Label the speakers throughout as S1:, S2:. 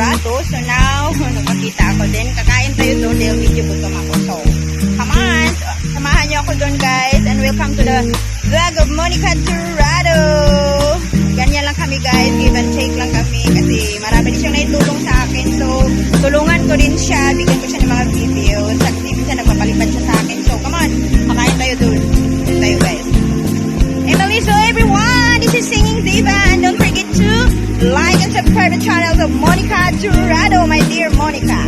S1: Dorado. So now, nakakita ako din. Kakain tayo doon dahil video gutom ako. So, come on. Samahan niyo ako doon guys. And welcome to the vlog of Monica Dorado. Ganyan lang kami guys. Give and take lang kami. Kasi marami din siyang naitulong sa akin. So, tulungan ko din siya. Bigyan ko siya ng mga videos. At minsan nagpapalipad siya sa akin. So, come on. Kakain tayo doon. Doon tayo guys. So everyone, this is Singing Diva, and don't forget to like and subscribe the channel of Monica Dorado, my dear Monica.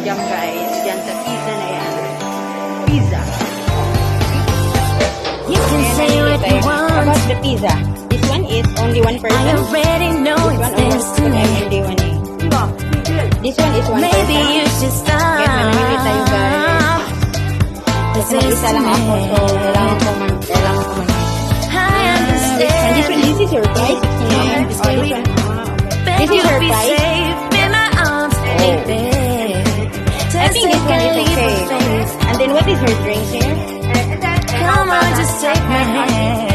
S1: Diyan guys, diyan sa pizza na yan. Pizza.
S2: You can say what you want.
S1: About the pizza. This one is only one person.
S2: I already know it's this to me.
S1: Only one eh. This one is one
S2: Maybe
S1: person.
S2: you should stop.
S1: Kaya namimili tayo guys. Kasi mag-isa lang ako, so kailangan ko man.
S2: I understand.
S1: And this is your price? Yeah. This one. This is your price?
S2: In my arms, baby.
S1: I think this one is okay. And then what is her drink here?
S2: Come on, just take my hand.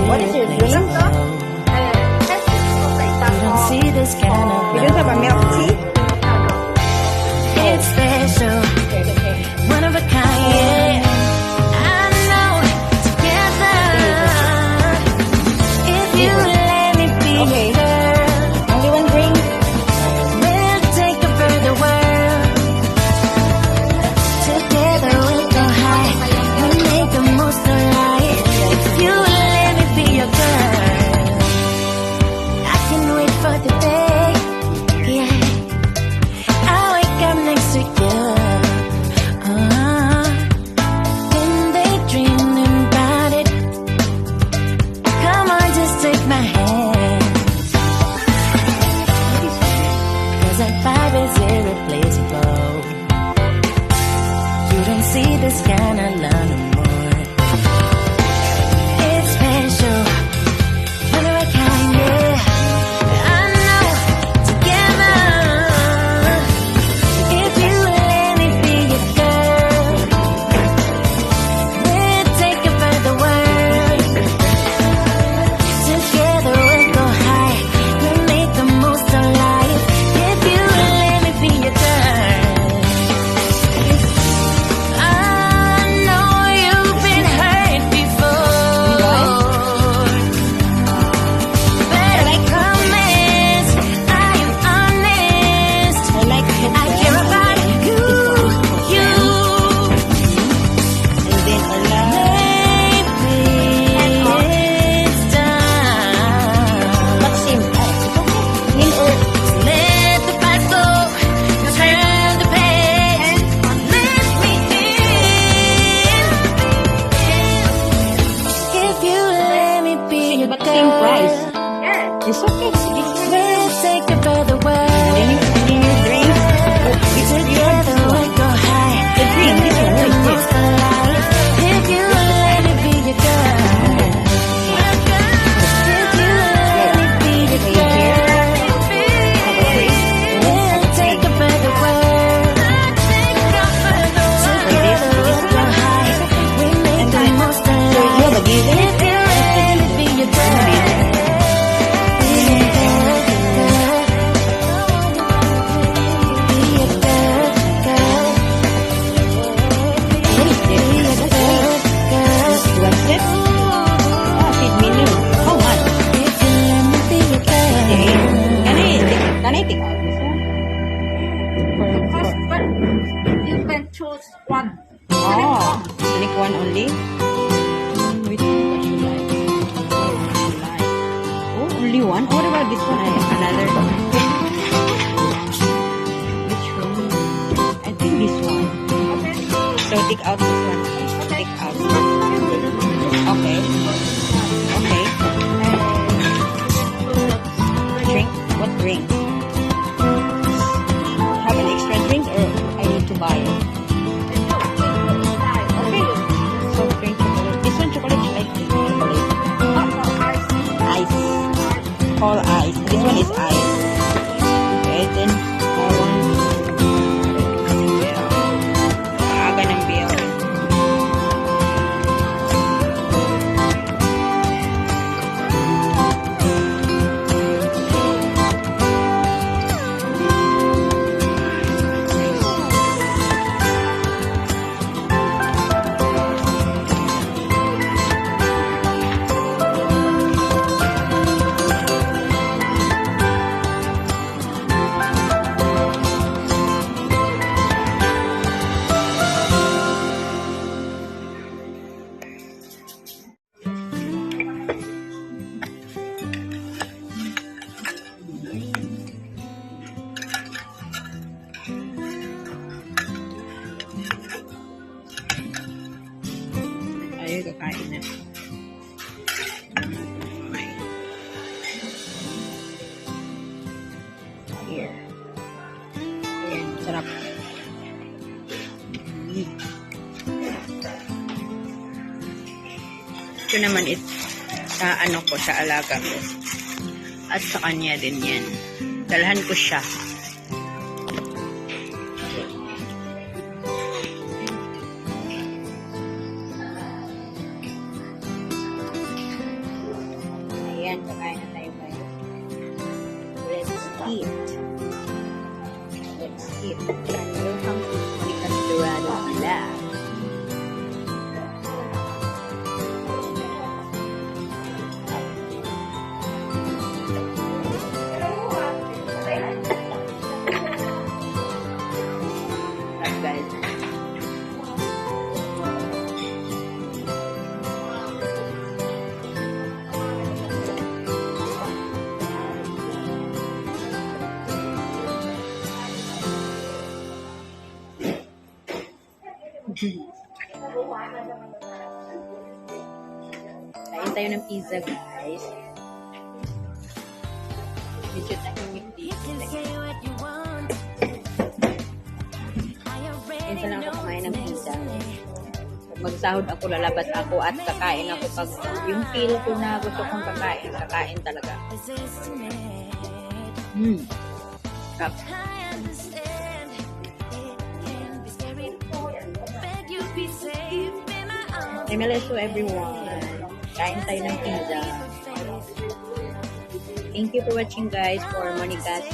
S1: What is your drink?
S2: You don't see this kind of
S1: We don't have a milk tea?
S2: It's special. One of a kind, yeah. I know, together. If you let me be
S1: Okay.
S2: your girl,
S1: Only one drink?
S2: we'll take over the world. Together we'll go high. We'll make the most of life. If you let me be your girl, I can wait for the day. Yeah, I'll wake up next to you. Then they dreaming about it. Come on, just take my hand. 'Cause that vibe is irreplaceable. You don't see this kind of love no more. It's special. One of a kind, yeah. I know, together. If you let me be your girl, we'll take over the world. Together we'll go high. We'll make the most of life. If you let me be your girl. I know you've been hurt before, but I promise I am honest.
S1: I like it.
S2: I care about you.
S1: And then I love.
S2: Maybe it's time.
S1: But same. It's okay. In or
S2: Let the past go. Turn the page. Let me in. If you let me be your
S1: but same price.
S2: girl,
S1: It's okay.
S2: we'll take over the
S1: And
S2: world.
S1: then you drink. This is your
S2: Together we'll go high.
S1: The drink, this one,
S2: Make the
S1: right
S2: most of life. If you let me be your girl. If you let me be your girl. We'll take over the world. Together we'll go high. We make the most of
S1: So you have a
S2: life.
S1: given?
S2: If you let me be your girl.
S1: What's it? Ah, feed menu. How much? Can I take out this one?
S3: You can choose one.
S1: Oh, select one only? Which one would you like? Oh, only one? What about this one? Another? Which one? I think this one. So take out this one. Take out. Okay. Okay. Drink? What drink? Have an extra drink or I need to buy it? Okay. So drink chocolate. This one chocolate is like chocolate. Ice. All ice. This one is ice. Okay, then aga ng bill. Ay, kakain na. Here. Ayan, sarap. Ito naman is sa ano ko, sa alaga ko. At sa kanya din yan. Dalhan ko siya. Ayan, kakain na tayo guys. Let's eat. Let's eat. And welcome to Monica's Dorado Vlog. Guys. Kain tayo ng pizza, guys. Medyo tahimik dito. Minsan lang ako kumain ng pizza. Pag magsahod ako, lalabas ako at kakain ako. Pag yung feel ko na gusto kong kakain, kakain talaga. Stop. MLS to everyone. Kain tayo ng pizza. Thank you for watching, guys, for Monica's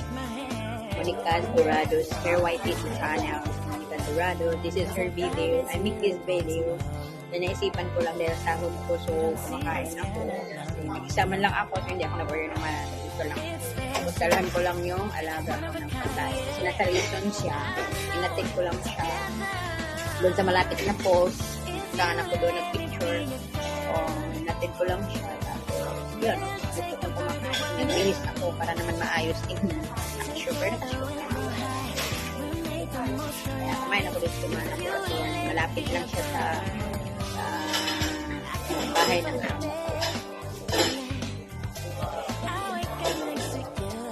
S1: Dorado's Hair White Teeth channel. Monica's Dorado. This is her video. I make this video na naisipan ko lang dahil sahod ko, so kumakain ako. Mag-isa man lang ako, so hindi ako nag-order ng mga ito lang. Tapos dalhan ko lang yung alaga ko ng patay. Kasi nasa reason siya, inatik ko lang siya doon sa malapit na post. Saan ako doon nag-picture. So, natin ko lang siya. Yun, gusto kong kumakain. Nag-release ako para naman maayos tingnan. Sugar na sugar. Kaya kumain ako dito kumana. Malapit lang siya sa bahay ng amo.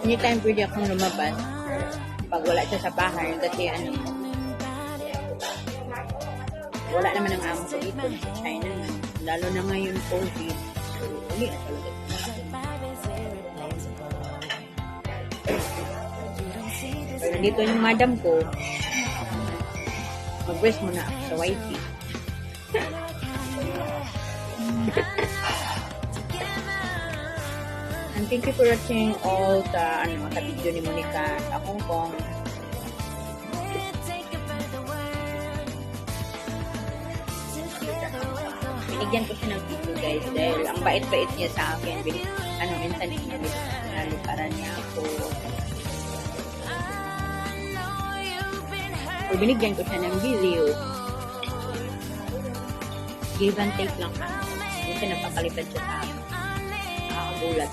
S1: Anytime pwede akong lumabas pag wala siya sa bahay kasi wala naman ang amo ko dito sa China, lalo na ngayon COVID, so hindi na talaga. Pero nandito yung madam ko, mag-rest muna ako sa wifey. And thank you for watching all the video ni Monica sa Hongkong. Binigyan ko siya ng video, guys, dahil ang bait-bait niya sa akin. Minsan naliparan niya ako. O binigyan ko siya ng video. Give and take lang ako. Minsan napakalipad siya sa akin. Nakakagulat.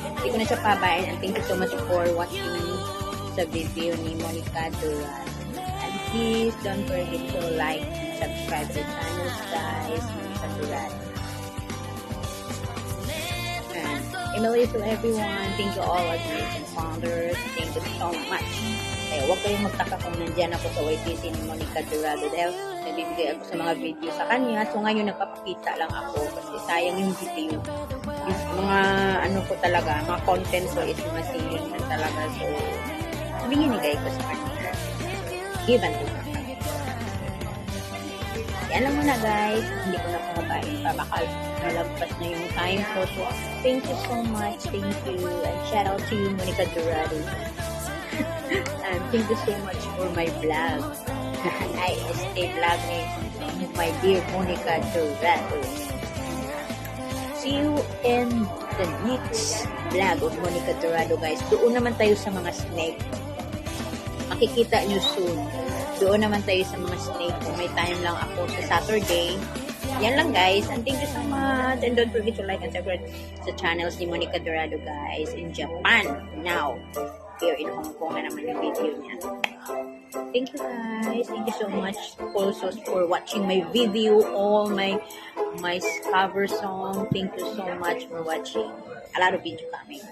S1: Hindi ko na siya pabayan. And thank you so much for watching sa video ni Monica Duran. And please don't forget to like and subscribe to the channel, guys. Monica Durado. Emily to everyone. Thank you all admin founders. Thank you so much. Kaya huwag kayong magtaka kung nandyan ako sa YTC ni Monica Durado dahil nagbibigay ako sa mga video sa kanya. So ngayon nagpapakita lang ako kasi sayang yung video. Yung mga ano ko talaga, mga content ko is mga singing na talaga. So binigay ko sa kanya. Give and to her. Yan lang muna guys. Hindi ko na kumakain pa. Baka malagpas na yung time ko. So, thank you so much. Thank you. And shout out to you, Monica Durado. And thank you so much for my vlog. I stay vlogging my dear Monica Durado. See you in the next vlog of Monica Durado guys. Doon naman tayo sa mga snake. Makikita nyo soon. Doon naman tayo sa mga snake. Kung may time lang ako sa Saturday. Yan lang guys. And thank you so much. And don't forget to like and subscribe sa channels ni Monica Durado guys in Japan. Now, here in Hongkong na naman yung video niya. Thank you guys. Thank you so much also for watching my video. All my cover song. Thank you so much for watching. A lot of video coming.